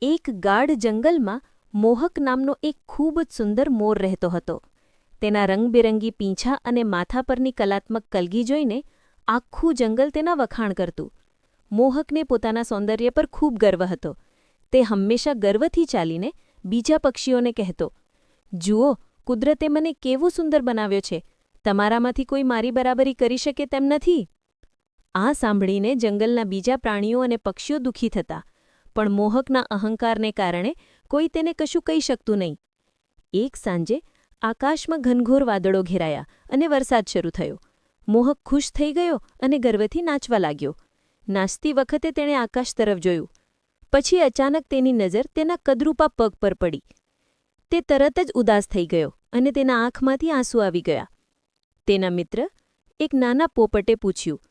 એક ગાઢ જંગલમાં મોહક નામનો એક ખૂબ જ સુંદર મોર રહેતો હતો. તેના રંગબેરંગી પીંછા અને માથા પરની કલાત્મક કલગી જોઈને આખું જંગલ તેના વખાણ કરતું. મોહકને પોતાના સૌંદર્ય પર ખૂબ ગર્વ હતો. તે હંમેશા ગર્વથી ચાલીને બીજા પક્ષીઓને કહેતો, "જુઓ, કુદરતે મને કેવો સુંદર બનાવ્યો છે. તમારામાંથી કોઈ મારી બરાબરી કરી શકે તેમ નથી." આ સાંભળીને જંગલના બીજા પ્રાણીઓ અને પક્ષીઓ દુઃખી થતા, પણ મોહકના અહંકારને કારણે કોઈ તેને કશું કહી શકતું નહીં. એક સાંજે આકાશમાં ઘનઘોર વાદળો ઘેરાયા અને વરસાદ શરૂ થયો. મોહક ખુશ થઈ ગયો અને ગર્વથી નાચવા લાગ્યો. નાચતી વખતે તેણે આકાશ તરફ જોયું. પછી અચાનક તેની નજર તેના કદરૂપા પગ પર પડી. તે તરત જ ઉદાસ થઈ ગયો અને તેના આંખમાંથી આંસુ આવી ગયા. તેના મિત્ર, એક નાના પોપટે પૂછ્યું,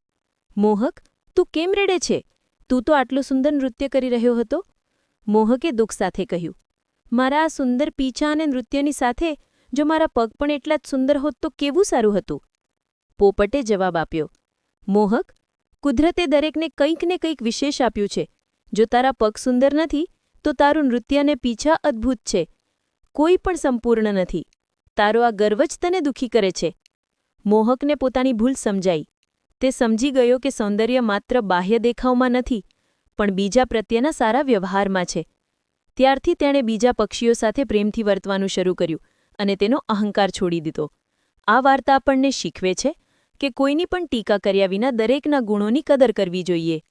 "મોહક, તું કેમ રડે છે? તું તો આટલું સુંદર નૃત્ય કરી રહ્યો હતો." મોહકે દુઃખ સાથે કહ્યું, "મારા આ સુંદર પીંછા અને નૃત્યની સાથે જો મારા પગ પણ એટલા જ સુંદર હોત તો કેવું સારું હતું." પોપટે જવાબ આપ્યો, "મોહક, કુદરતે દરેકને કંઈક ને કંઈક વિશેષ આપ્યું છે. જો તારા પગ સુંદર નથી તો તારું નૃત્ય અને પીંછા અદ્ભુત છે. કોઈ પણ સંપૂર્ણ નથી. તારો આ ગર્વ જ તને દુઃખી કરે છે." મોહકને પોતાની ભૂલ સમજાઈ. તે સમજી ગયો કે સૌંદર્ય માત્ર બાહ્ય દેખાવમાં નથી, પણ બીજા પ્રત્યેના સારા વ્યવહારમાં છે. ત્યારથી તેણે બીજા પક્ષીઓ સાથે પ્રેમથી વર્તવાનું શરૂ કર્યું અને તેનો અહંકાર છોડી દીધો. આ વાર્તા આપણને શીખવે છે કે કોઈની પણ ટીકા કર્યા વિના દરેકના ગુણોની કદર કરવી જોઈએ.